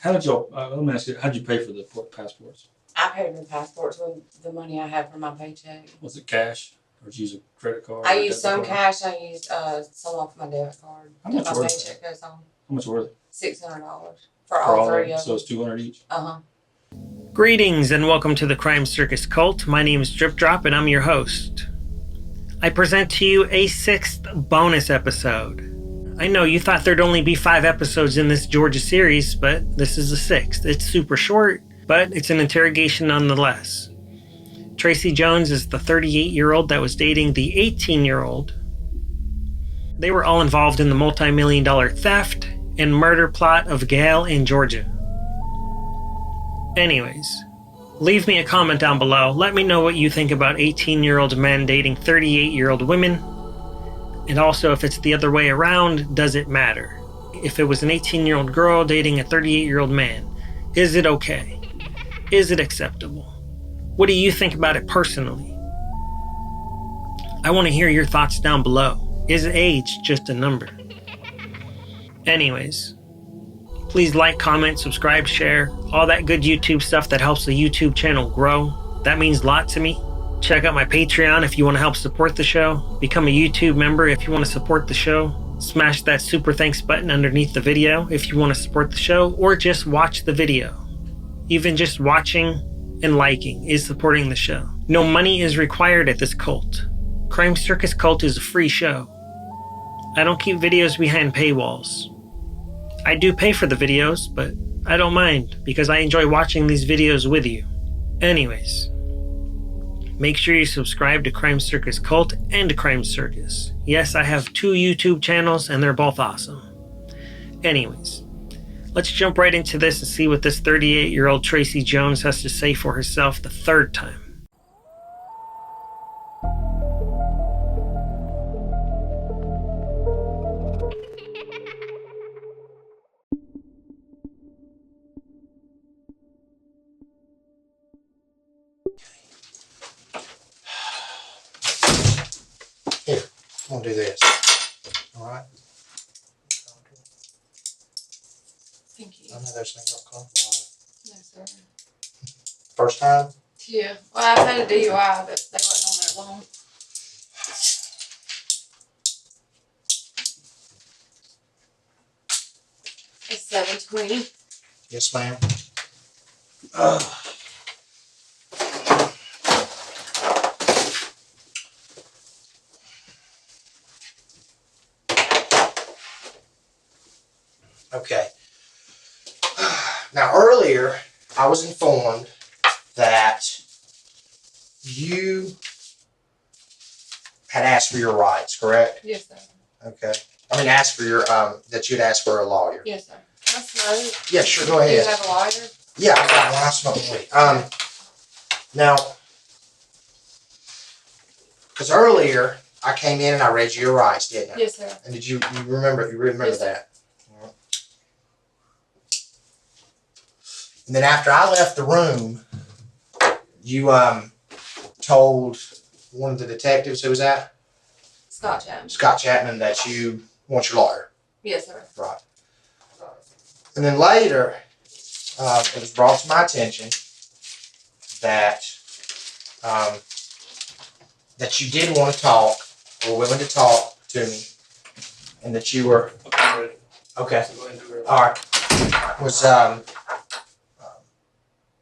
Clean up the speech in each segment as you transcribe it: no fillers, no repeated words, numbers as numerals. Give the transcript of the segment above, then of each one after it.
How did y'all, let me ask you, how did you pay for the passports? I paid for the passports with the money I had from my paycheck. Was it cash? Or did you use a credit card? I used some cash. I used some off my debit card. How much my were paycheck goes on. How much were they? $600 for all three of them. So it's $200 each? Uh-huh. Greetings and welcome to the Crime Circus Cult. My name is Drip Drop and I'm your host. I present to you a 6th bonus episode. I know you thought there'd only be 5 episodes in this Georgia series, but this is the 6th. It's super short, but it's an interrogation nonetheless. Tracy Jones is the 38-year-old that was dating the 18-year-old. They were all involved in the multi-million-dollar theft and murder plot of Gail in Georgia. Anyways, leave me a comment down below. Let me know what you think about 18-year-old men dating 38-year-old women. And also, if it's the other way around, does it matter? If it was an 18-year-old girl dating a 38-year-old man, is it okay? Is it acceptable? What do you think about it personally? I want to hear your thoughts down below. Is age just a number? Anyways, please like, comment, subscribe, share, all that good YouTube stuff that helps the YouTube channel grow. That means a lot to me. Check out my Patreon if you want to help support the show. Become a YouTube member if you want to support the show. Smash that super thanks button underneath the video if you want to support the show, or just watch the video. Even just watching and liking is supporting the show. No money is required at this cult. Crime Circus Cult is a free show. I don't keep videos behind paywalls. I do pay for the videos, but I don't mind because I enjoy watching these videos with you. Anyways, make sure you subscribe to Crime Circus Cult and Crime Circus. Yes, I have 2 YouTube channels and they're both awesome. Anyways, let's jump right into this and see what this 38-year-old Tracy Jones has to say for herself the 3rd time. Here, I'm gonna do this. All right. Thank you. I know those things don't come from No, sir. first time. Yeah. Well, I've had a DUI, but they wasn't on that long. It's 7:20. Yes, ma'am. Okay. Now earlier, I was informed that you had asked for your rights, correct? Yes, sir. Okay. I mean, asked for your that you'd asked for a lawyer. Yes, sir. I smoke. Yeah, sure. Go Do you ahead. have a lighter? Yeah, I got one. I smoke weed. Now, because earlier I came in and I read you your rights, didn't I? Yes, sir. And did you remember? You remember Yes, sir. that? All right. And then after I left the room, you told one of the detectives who was that? Scott Chapman. Scott Chapman, that you want your lawyer. Yes, sir. Right. And then later, it was brought to my attention that that you did want to talk, or willing to talk to me, and that you were okay. All right. Was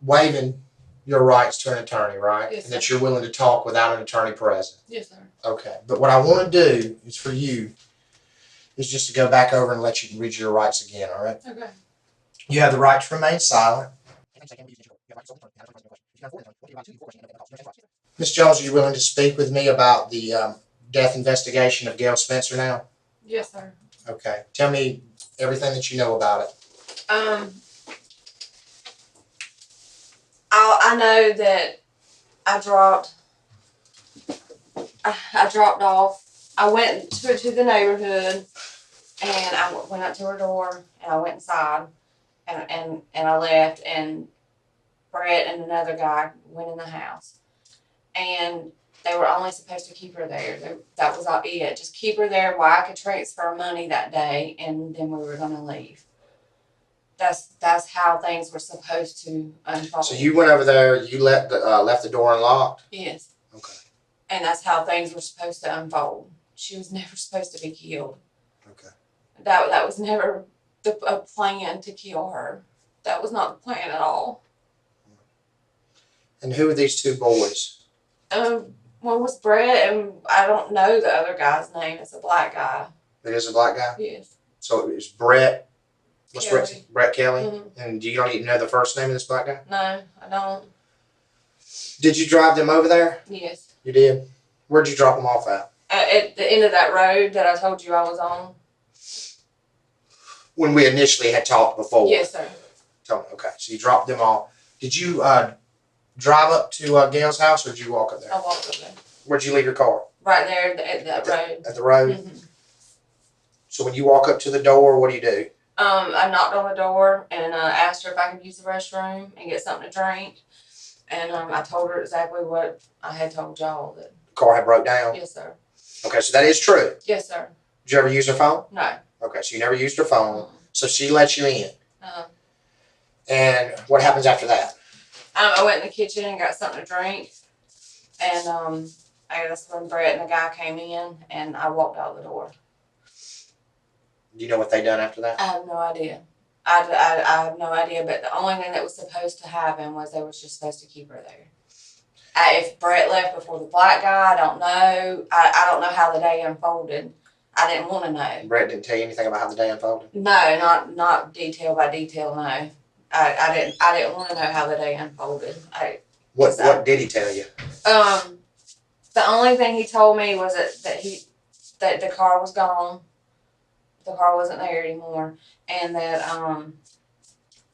waiving your rights to an attorney, right? Yes, and that sir. you're willing to talk without an attorney present. Yes, sir. Okay. But what I want to do is for you is just to go back over and let you read your rights again. All right. Okay. You have the right to remain silent. Ms. Jones, are you willing to speak with me about the death investigation of Gailspencer now? Yes, sir. Okay. Tell me everything that you know about it. I know that I dropped off. I went to the neighborhood and I went up to her door and I went inside and I left, and Brett and another guy went in the house, and they were only supposed to keep her there. That was all it. Just keep her there while I could transfer money that day, and then we were going to leave. that's how things were supposed to unfold. So you went over there. You left the door unlocked. Yes. Okay. And that's how things were supposed to unfold. She was never supposed to be killed. Okay. That was never a plan to kill her. That was not the plan at all. And who are these two boys? One was Brett, and I don't know the other guy's name. It's a black guy. It is a black guy? Yes. So it's Brett. What's Kelly. Brett Kelly? Mm-hmm. And you don't even know the first name of this black guy? No, I don't. Did you drive them over there? Yes. You did? Where'd you drop them off at? At the end of that road that I told you I was on. When we initially had talked before? Yes, sir. Okay, so you dropped them off. Did you drive up to Gail's house, or did you walk up there? I walked up there. Where'd you leave your car? Right there at that road. At the road? Mm-hmm. So when you walk up to the door, what do? I knocked on the door and asked her if I could use the restroom and get something to drink. And I told her exactly what I had told y'all. That The car had broke down? Yes, sir. Okay, so that is true. Yes, sir. Did you ever use her phone? No. Okay, so you never used her phone. So she let you in. And what happens after that? I went in the kitchen and got something to drink. And that's when Brett and the guy came in, and I walked out the door. Do you know what they done after that? I have no idea. I have no idea, but the only thing that was supposed to happen was they were just supposed to keep her there. If Brett left before the black guy, I don't know. I don't know how the day unfolded. I didn't want to know. Brett didn't tell you anything about how the day unfolded? No, not detail by detail, no. I didn't want to know how the day unfolded. What did he tell you? The only thing he told me was that the car was gone. The car wasn't there anymore, and that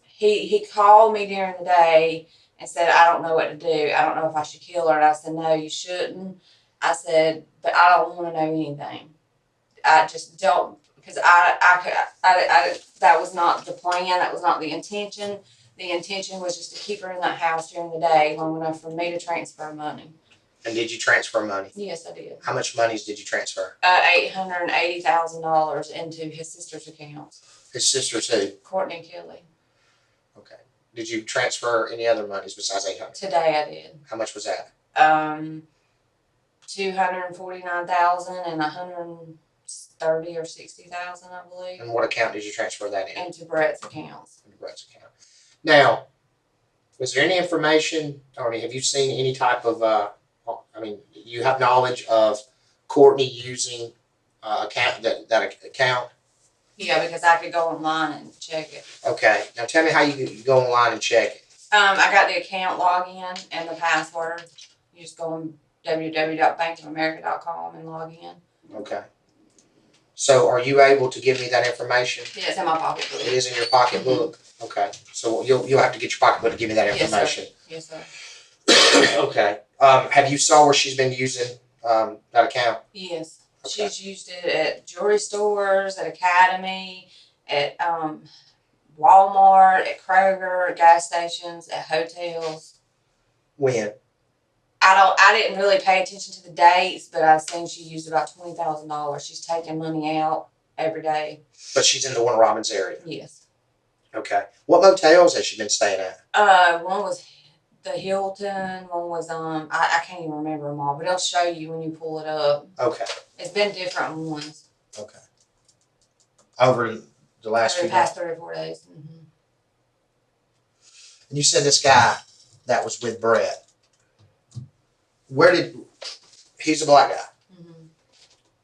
he called me during the day and said, I don't know what to do. I don't know if I should kill her. And I said, no, you shouldn't. I said, but I don't want to know anything. I just don't, because that was not the plan. That was not the intention. The intention was just to keep her in that house during the day long enough for me to transfer money. And did you transfer money? Yes, I did. How much money did you transfer? $880,000 into his sister's account. His sister's who? Courtney and Kelly. Okay. Did you transfer any other monies besides $800,000? Today I did. How much was that? $249,000 and $130,000 or $60,000, I believe. And what account did you transfer that in? Into Brett's accounts. Into Brett's account. Now, was there any information? Have you seen any type of? You have knowledge of Courtney using that account? Yeah, because I could go online and check it. Okay. Now tell me how you go online and check it. I got the account login and the password. You just go on www.bankofamerica.com and log in. Okay. So are you able to give me that information? Yeah, it's in my pocketbook. It is in your pocketbook? Mm-hmm. Okay. So you'll have to get your pocketbook to give me that information. Yes, sir. Okay. Have you saw where she's been using that account? Yes. Okay. She's used it at jewelry stores, at Academy, at Walmart, at Kroger, at gas stations, at hotels. When? I didn't really pay attention to the dates, but I've seen she used about $20,000. She's taking money out every day. But she's in the Warner Robins area? Yes. Okay. What motels has she been staying at? One was the Hilton, one was I can't even remember them all, but it'll show you when you pull it up. Okay. It's been different ones. Okay. Over the last few past 3 or 4 days. Mm-hmm. And you said this guy that was with Brett. He's a black guy. Mm-hmm.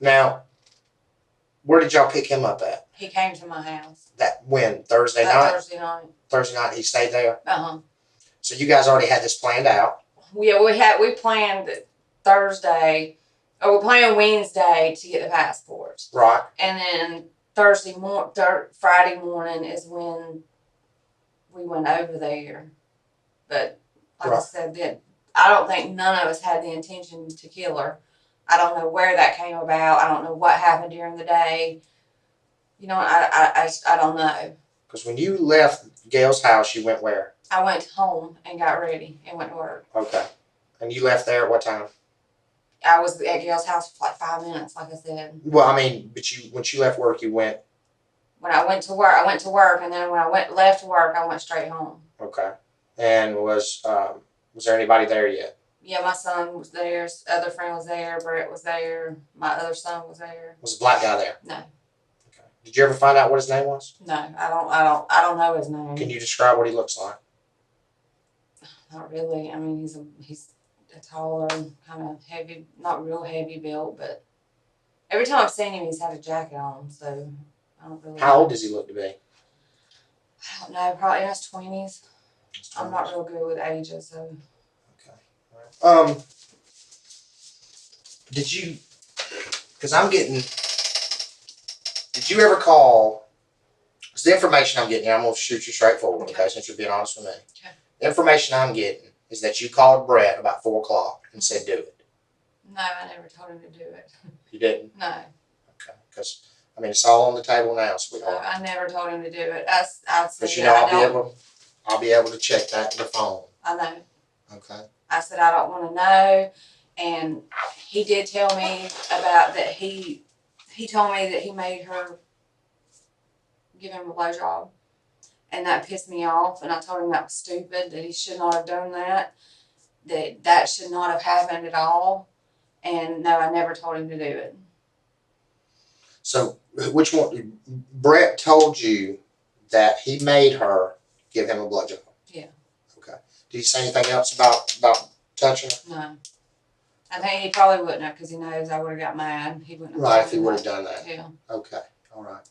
Now, where did y'all pick him up at? He came to my house. When? Thursday night? Thursday night. Thursday night, he stayed there? Uh-huh. So you guys already had this planned out? Yeah, we planned Thursday, or we planned Wednesday to get the passports. Right. And then Friday morning is when we went over there. But like I said, I don't think none of us had the intention to kill her. I don't know where that came about. I don't know what happened during the day. You know, I don't know. Because when you left Gail's house, you went where? I went home and got ready and went to work. Okay. And you left there at what time? I was at Gail's house for like 5 minutes, like I said. Well, but once you left work, you went when I went to work, and then when I left work, I went straight home. Okay. And was there anybody there yet? Yeah, my son was there. His other friend was there. Brett was there. My other son was there. Was the black guy there? No. Okay. Did you ever find out what his name was? No, I don't know his name. Can you describe what he looks like? Not really. I mean, he's a taller, kind of heavy, not real heavy built, but every time I've seen him, he's had a jacket on, so I don't really. How old does he look to be? I don't know. Probably in his 20s. I'm not real good with ages, so. Okay. Did you? Because I'm getting. Did you ever call? Because the information I'm getting, I'm gonna shoot you straight forward. Okay, since you're being honest with me. Okay. The information I'm getting is that you called Brett about 4 o'clock and said, "Do it." No, I never told him to do it. You didn't. No. Okay. Because I mean, it's all on the table now, No, sweetheart. I never told him to do it. I said, But you know, I'll be able to check that in the phone. I know. Okay. I said, I don't want to know. And he did tell me about that. He told me that he made her give him a blowjob. And that pissed me off. And I told him that was stupid, that he should not have done that. That should not have happened at all. And no, I never told him to do it. So, which one? Brett told you that he made her give him a blowjob. Yeah. Okay. Did he say anything else about touching her? No. I think he probably wouldn't have, because he knows I would have got mad. He wouldn't have. Right, if he would have done that. Yeah. Okay. All right.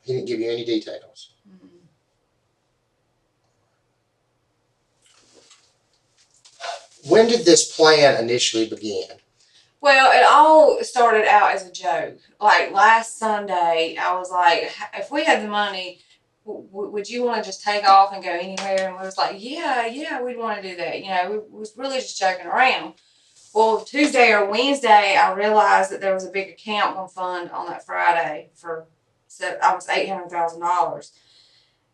He didn't give you any details. Mm-hmm. When did this plan initially begin? Well, it all started out as a joke. Like last Sunday, I was like, if we had the money, would you want to just take off and go anywhere? And we was like, yeah, we'd want to do that. You know, we was really just joking around. Well, Tuesday or Wednesday, I realized that there was a big account on fund on that Friday for almost $800,000.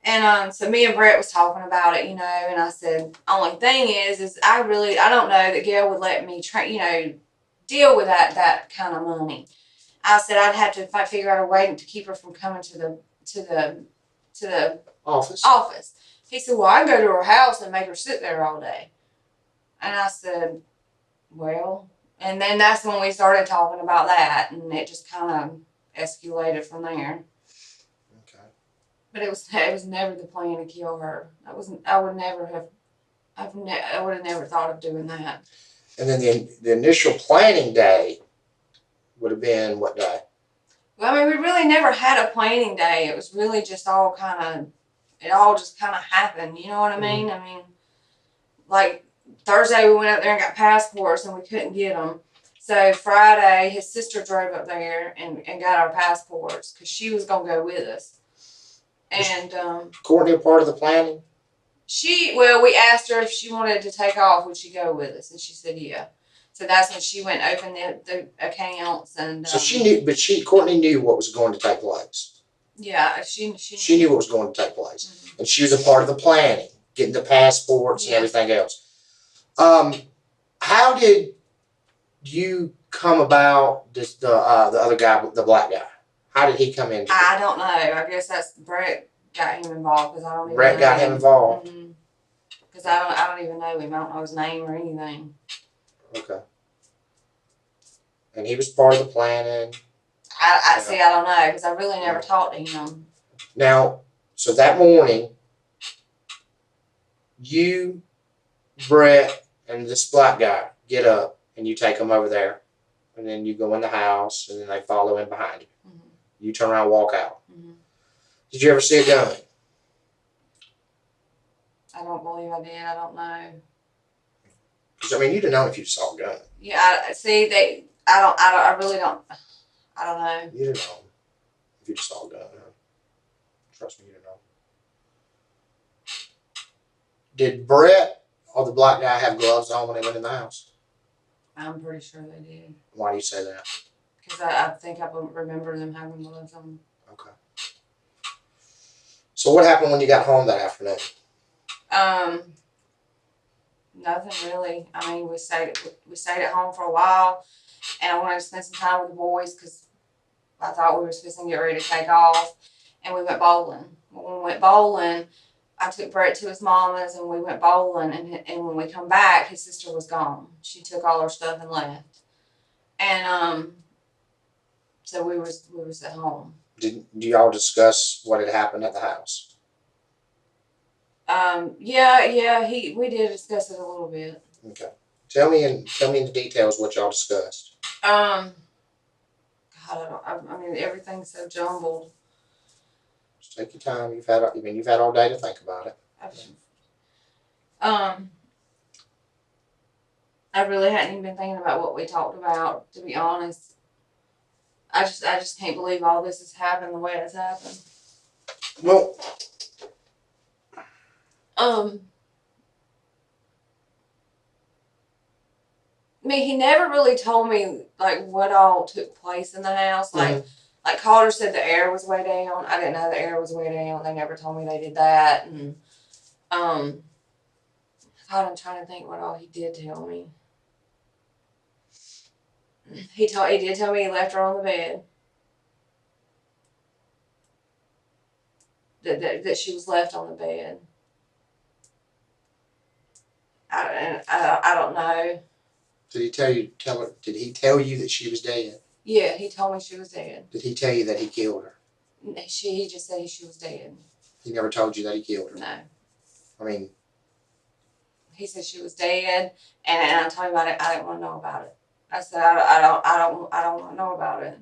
And so me and Brett was talking about it, you know, and I said, only thing is I don't know that Gail would let me deal with that kind of money. I said I'd have to figure out a way to keep her from coming to the office. He said, well, I can go to her house and make her sit there all day. And I said, well, and then that's when we started talking about that, and it just kind of escalated from there. Okay. But it was never the plan to kill her. I would have never thought of doing that. And then the initial planning day would have been what day? Well, I mean, we really never had a planning day. It was really just all it all just kind of happened. You know what I mean? Mm-hmm. I mean, like Thursday we went up there and got passports and we couldn't get them. So Friday, his sister drove up there and got our passports because she was going to go with us. And Courtney a part of the planning? we asked her if she wanted to take off, would she go with us? And she said, yeah. So that's when she went and opened the accounts. And so she knew, but Courtney knew what was going to take place. Yeah, she knew what was going to take place. Mm-hmm. And she was a part of the planning, getting the passports and everything else. How did you come about the other guy, the black guy? How did he come in? I don't know. I guess that's Brett got him involved because I don't even Brett know got him involved. Because I don't even know him. I don't know his name or anything. Okay. And he was part of the planning. I see. I don't know because I really never talked to him. Now, so that morning, you, Brett, and this black guy get up and you take them over there, and then you go in the house, and then they follow in behind you. Mm-hmm. You turn around and walk out. Mm-hmm. Did you ever see a gun? I don't believe I did. I don't know. Because I mean, you'd have known if you saw a gun. Yeah, I really don't. I don't know. You'd have known if you saw a gun. Trust me, you'd have known. Did Brett or the black guy have gloves on when they went in the house? I'm pretty sure they did. Why do you say that? Because I think I remember them having gloves on. Okay. So what happened when you got home that afternoon? Nothing really. I mean, we stayed at home for a while, and I wanted to spend some time with the boys because I thought we were supposed to get ready to take off, and we went bowling. When we went bowling, I took Brett to his mama's, and we went bowling, and when we come back, his sister was gone. She took all her stuff and left, and so we was at home. Do y'all discuss what had happened at the house? Yeah, we did discuss it a little bit. Okay. Tell me in the details what y'all discussed. God, I mean, everything's so jumbled. Just take your time. You've had all day to think about it. I really hadn't even been thinking about what we talked about, to be honest. I just can't believe all this has happened the way it's happened. Well, I mean, he never really told me like what all took place in the house. Like Calder said, the air was way down. I didn't know the air was way down. They never told me they did that. And God, I'm trying to think what all he did tell me. He did tell me he left her on the bed. That she was left on the bed. I don't know. Did he tell you that she was dead? Yeah, he told me she was dead. Did he tell you that he killed her? He just said she was dead. He never told you that he killed her? No. I mean, he said she was dead, and I told him about it. I didn't want to know about it. I said I don't want to know about it.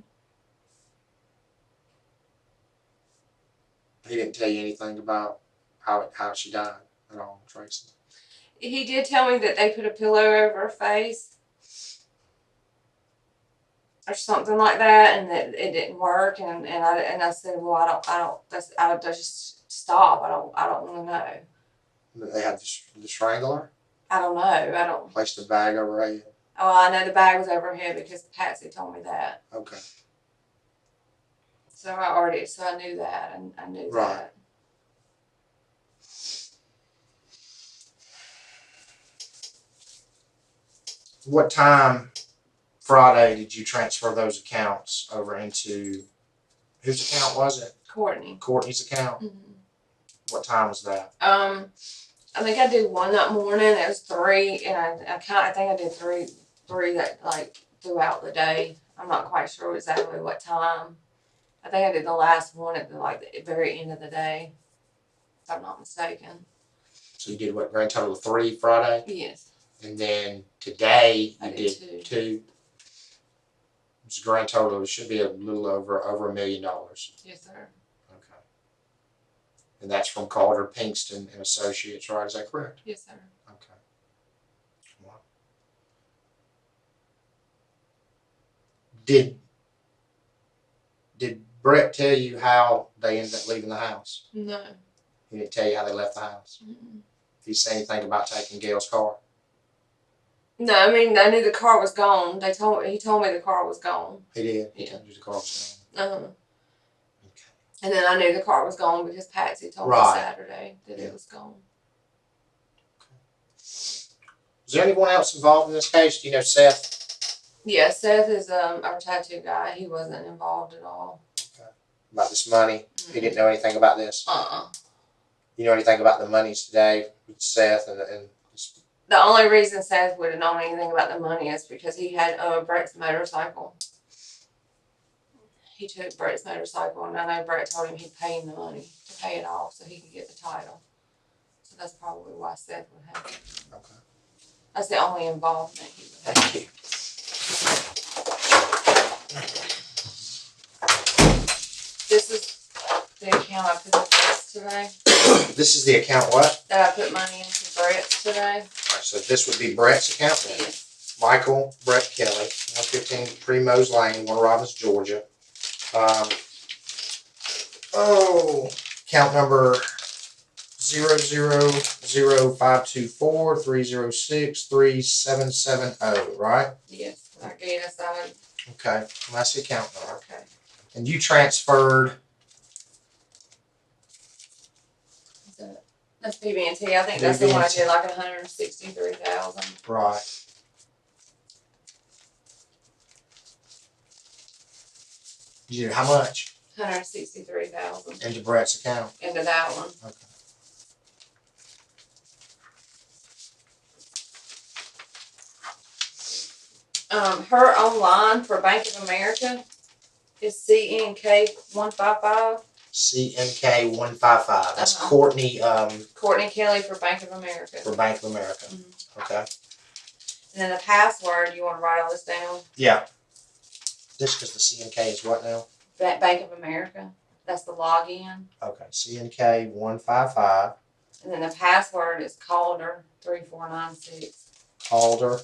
He didn't tell you anything about how she died at all, Tracy? He did tell me that they put a pillow over her face or something like that, and that it didn't work. And I said, well, I just stop. I don't want to know. They had the strangler? I don't know. I don't. Placed the bag over her head? Oh, I know the bag was over her head because Patsy told me that. Okay. So I knew that, and I knew that. What time Friday did you transfer those accounts over into, whose account was it? Courtney's account? Mm-hmm. What time was that? I think I did one that morning. It was 3, and I think I did three that like throughout the day. I'm not quite sure exactly what time. I think I did the last one at the very end of the day, if I'm not mistaken. So you did what, grand total of 3 Friday? Yes. And then today you did 2. It's a grand total. It should be a little over $1 million. Yes, sir. Okay. And that's from Calder, Pinkston and Associates, right? Is that correct? Yes, sir. Okay. Well, did Brett tell you how they ended up leaving the house? No. He didn't tell you how they left the house? Mm-mm. Did he say anything about taking Gail's car? No, I mean, I knew the car was gone. He told me the car was gone. He did? Yeah. He told you the car was gone? Uh-huh. Okay. And then I knew the car was gone because Patsy told me Saturday that it was gone. Is there anyone else involved in this case? Do you know Seth? Yeah, Seth is our tattoo guy. He wasn't involved at all. Okay. About this money? Mm-hmm. He didn't know anything about this? You know anything about the monies today with Seth and the only reason Seth would have known anything about the money is because he had Brett's motorcycle. He took Brett's motorcycle, and I know Brett told him he'd pay him the money to pay it off so he could get the title. So that's probably why Seth would have it. Okay. That's the only involvement he would have. Thank you. This is the account I put in Brett's today. This is the account what? That I put money into Brett's today. All right, so this would be Brett's account then? Yes. Michael Brett Kelly, 115 Primrose Lane, Warner Robins, Georgia. Account number 0005243063770, right? Yes, I gave us that. Okay, well, that's the account number. Okay. And you transferred. That's BB&T. I think that's the one I did like 163,000. Right. You did how much? $163,000 Into Brett's account? into that one. Okay. Her online for Bank of America is CNK155. CNK 155. That's Courtney. Courtney Kelly for Bank of America. For Bank of America. Okay. And then the password, you want to write all this down? Yeah. Just because the CNK is what now? Bank of America. That's the login. Okay. CNK 155. And then the password is Calder 3496. Calder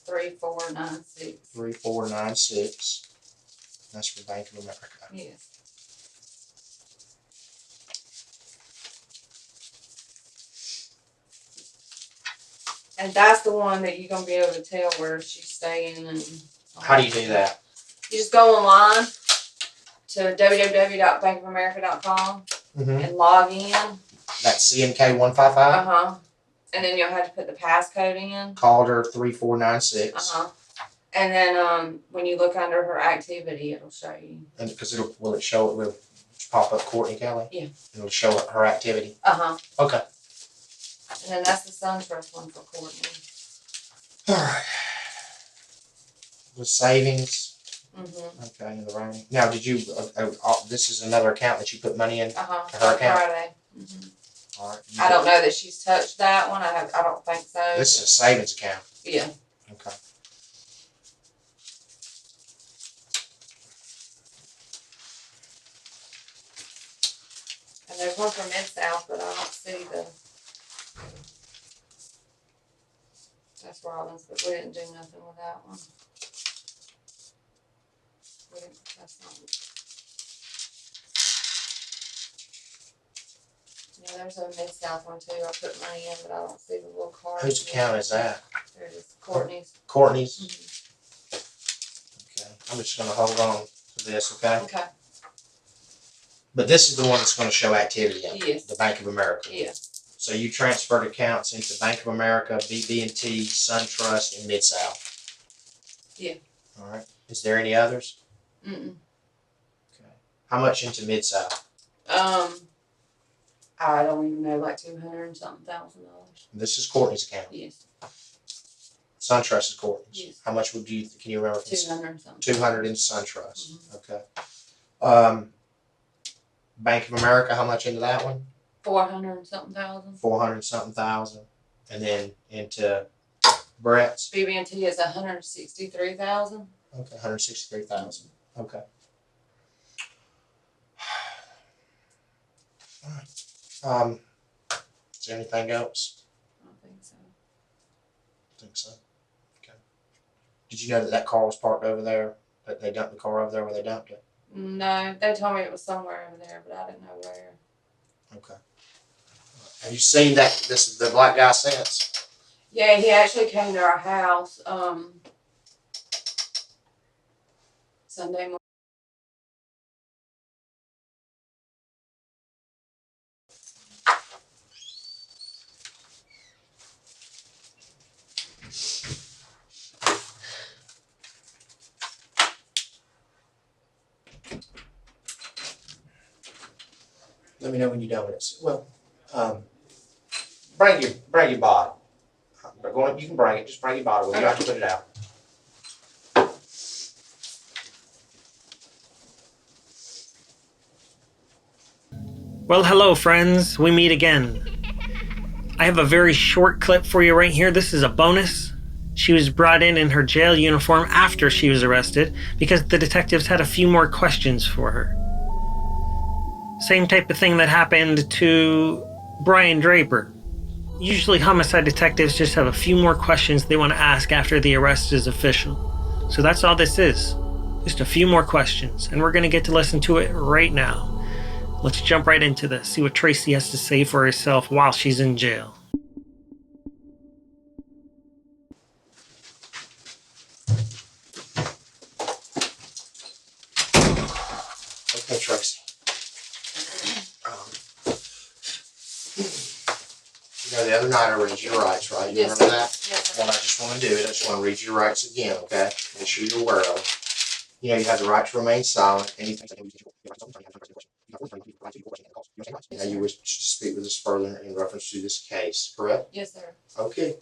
3496. 3496. That's for Bank of America. Yes. And that's the one that you're gonna be able to tell where she's staying and. How do you do that? You just go online to www.bankofamerica.com and log in. That's CNK 155. And then you'll have to put the passcode in. Calder 3496. And then when you look under her activity, it'll show you. And because will it pop up Courtney Kelly? Yeah. It'll show her activity. Okay. And then that's the SunTrust one for Courtney. All right. The savings. Mm-hmm. Okay, in the running. Now, did you? This is another account that you put money in. Uh-huh. Her account. Friday. Mm-hmm. All right. I don't know that she's touched that one. I don't think so. This is a savings account. Yeah. Okay. And there's one for Mid-South, but I don't see the. That's Robbins, but we didn't do nothing with that one. That's not. Yeah, there's a Mid-South one too. I put money in, but I don't see the little card. Whose account is that? There it is. Courtney's. Courtney's. Mm-hmm. Okay. I'm just going to hold on to this. Okay. Okay. But this is the one that's going to show activity in. Yes. The Bank of America. Yeah. So you transferred accounts into Bank of America, BB&T, SunTrust, and Mid-South. Yeah. All right. Is there any others? Mm-mm. Okay. How much into Mid-South? I don't even know, like $200 and something thousand. This is Courtney's account. Yes. SunTrust is Courtney's. Yes. How much would you? Can you remember? 200 and something. 200 into SunTrust. Okay. Bank of America. How much into that one? 400 and something thousand. 400 something thousand, and then into Brett's. BB&T is 163,000. Okay, 163,000. Okay. All right. Is there anything else? I don't think so. I think so. Okay. Did you know that car was parked over there? That they dumped the car over there where they dumped it? No, they told me it was somewhere over there, but I didn't know where. Okay. Have you seen that? This is the black guy since? Yeah, he actually came to our house Sunday morning. Let me know when you're done with it. Well, bring your bottle. You can bring it. Just bring your bottle. You have to put it out. Well, hello, friends. We meet again. I have a very short clip for you right here. This is a bonus. She was brought in her jail uniform after she was arrested because the detectives had a few more questions for her. Same type of thing that happened to Brian Draper. Usually homicide detectives just have a few more questions they want to ask after the arrest is official. So that's all this is. Just a few more questions, and we're going to get to listen to it right now. Let's jump right into this, see what Tracy has to say for herself while she's in jail. Okay, Tracy. You know, the other night I read your rights, right? You remember that? Yes, Well, I just want to do it. I just want to read your rights again, okay? Make sure you're aware of it. You know, you have the right to remain silent. Anything. Now you wish to speak with us further in reference to this case, correct? Yes, sir. Okay.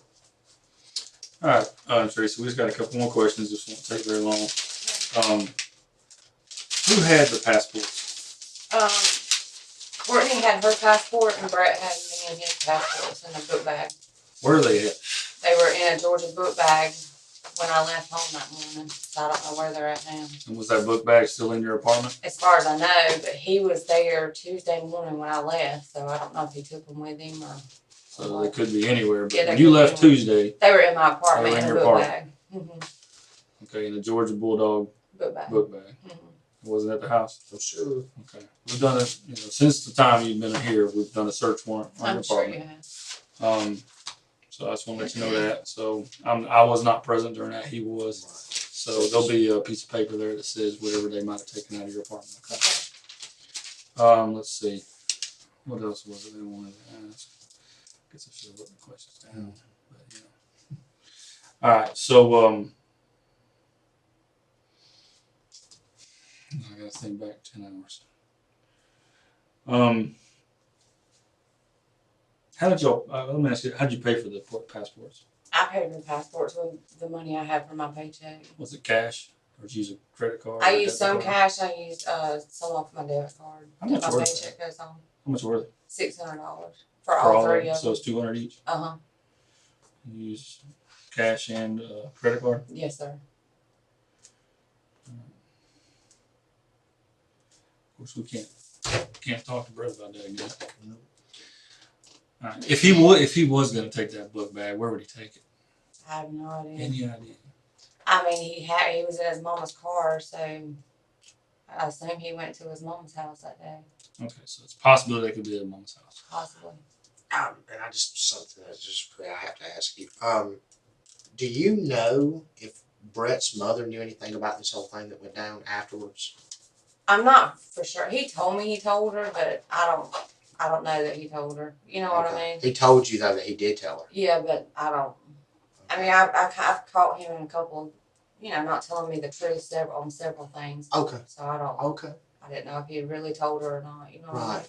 All right, Tracy, we just got a couple more questions. This won't take very long. Who had the passports? Courtney had her passport and Brett had me and his passports in a book bag. Where are they at? They were in a Georgia book bag when I left home that morning, so I don't know where they're at now. And was that book bag still in your apartment? As far as I know, but he was there Tuesday morning when I left, so I don't know if he took them with him or. So they could be anywhere. But Yeah, when you left Tuesday, they were in my apartment in in a your book apartment. bag. Okay, in the Georgia Bulldog Book bag. book bag. It wasn't at the house? I'm sure. Okay. We've done it, since the time you've been here, we've done a search warrant on your I'm sure apartment. you have. So I just want to let you know that. So I was not present during that. He was. So there'll be a piece of paper there that says whatever they might have taken out of your apartment. Okay. Let's see. What else was it they wanted to ask? I guess I should have written the questions down. But, All right. So I gotta think back 10 hours. How did y'all? Let me ask you. How did you pay for the passports? I paid for passports with the money I had from my paycheck. Was it cash, or did you use a credit card? I used some cash. I used some off my debit card. How much that were my they? paycheck goes on. How much were they? $600 for all three of them. So it's $200 each. You use cash and credit card. Yes, sir. Of course, we can't talk to Brett about that again. All right. If he was going to take that book bag, where would he take it? I have no idea. Any idea? I mean, he was in his mama's car, so I assume he went to his mama's house that day. Okay, so it's possible they could be at mom's house. Possibly. And I just something that's just I have to ask you. Do you know if Brett's mother knew anything about this whole thing that went down afterwards? I'm not for sure. He told me he told her, but I don't know that he told her. You know what I mean? He told you though that he did tell her. Yeah, but I don't. I mean, I've caught him in a couple, not telling me the truth on several things. Okay. So I don't. Okay. I didn't know if he had really told her or not. You know what I mean?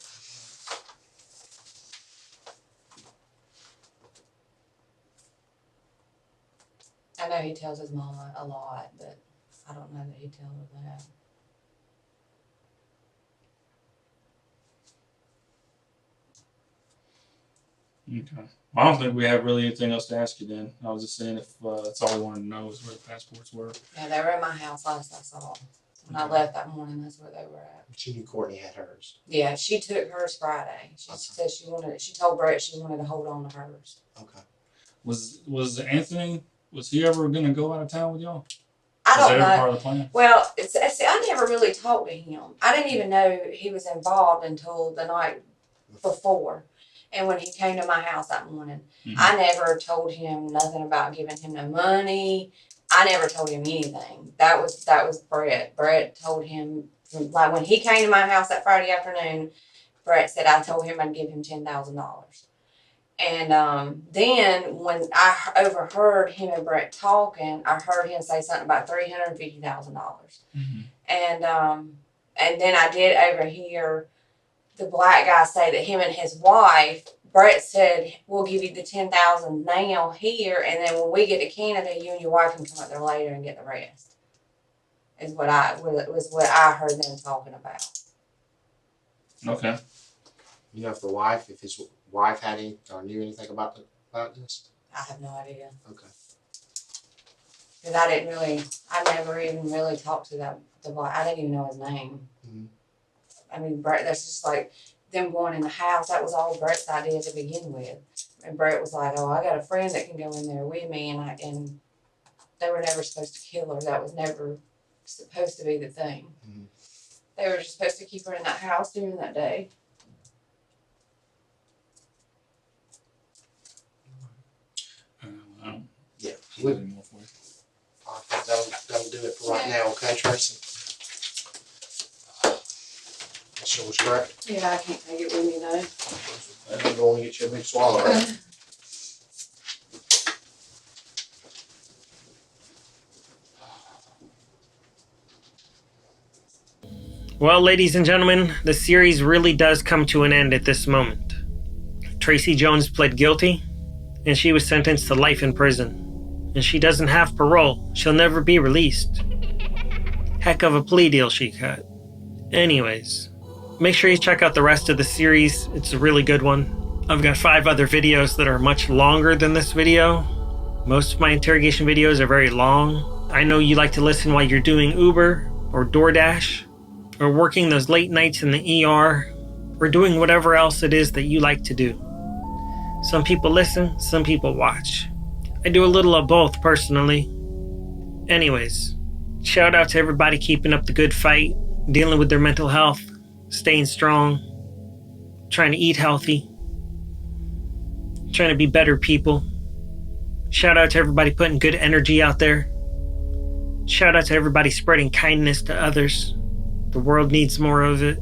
I know he tells his mama a lot, but I don't know that he tells her that. Okay. Well, I don't think we have really anything else to ask you then. I was just saying if that's all we wanted to know is where the passports were. Yeah, they were in my house last I saw. When I left that morning, that's where they were at. She knew Courtney had hers. Yeah, she took hers Friday. She said she told Brett she wanted to hold on to hers. Okay. Was Anthony, was he ever going to go out of town with y'all? I don't Was that ever know. part of the plan? Well, see, I never really talked to him. I didn't even know he was involved until the night before. And when he came to my house that morning, I never told him nothing about giving him no money. I never told him anything. That was Brett. Brett told him, like when he came to my house that Friday afternoon, Brett said I told him I'd give him $10,000. And then when I overheard him and Brett talking, I heard him say something about $350,000. And then I did overhear the black guy say that him and his wife, Brett said, we'll give you the $10,000 now here, and then when we get to Canada, you and your wife can come up there later and get the rest. Was what I heard them talking about. Okay. You know if his wife had any or knew anything about this? I have no idea. Okay. Because I never even really talked to the black. I didn't even know his name. I mean, Brett, that's just like them going in the house. That was all Brett's idea to begin with. And Brett was like, oh, I got a friend that can go in there with me. And they were never supposed to kill her. That was never supposed to be the thing. They were just supposed to keep her in that house during that day. Yeah. Any more for you? I think that'll do it for right now, okay, Tracy? That's yours, correct? Yeah, I can't take it with me though. I'm going to get you a big swallow, right? Well, ladies and gentlemen, the series really does come to an end at this moment. Tracy Jones pled guilty, and she was sentenced to life in prison. And she doesn't have parole. She'll never be released. Heck of a plea deal she cut. Anyways, make sure you check out the rest of the series. It's a really good one. I've got 5 other videos that are much longer than this video. Most of my interrogation videos are very long. I know you like to listen while you're doing Uber or DoorDash, or working those late nights in the ER, or doing whatever else it is that you like to do. Some people listen, some people watch. I do a little of both personally. Anyways, shout out to everybody keeping up the good fight, dealing with their mental health, staying strong, trying to eat healthy, trying to be better people. Shout out to everybody putting good energy out there. Shout out to everybody spreading kindness to others. The world needs more of it.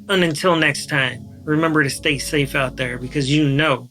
And until next time, remember to stay safe out there, because you know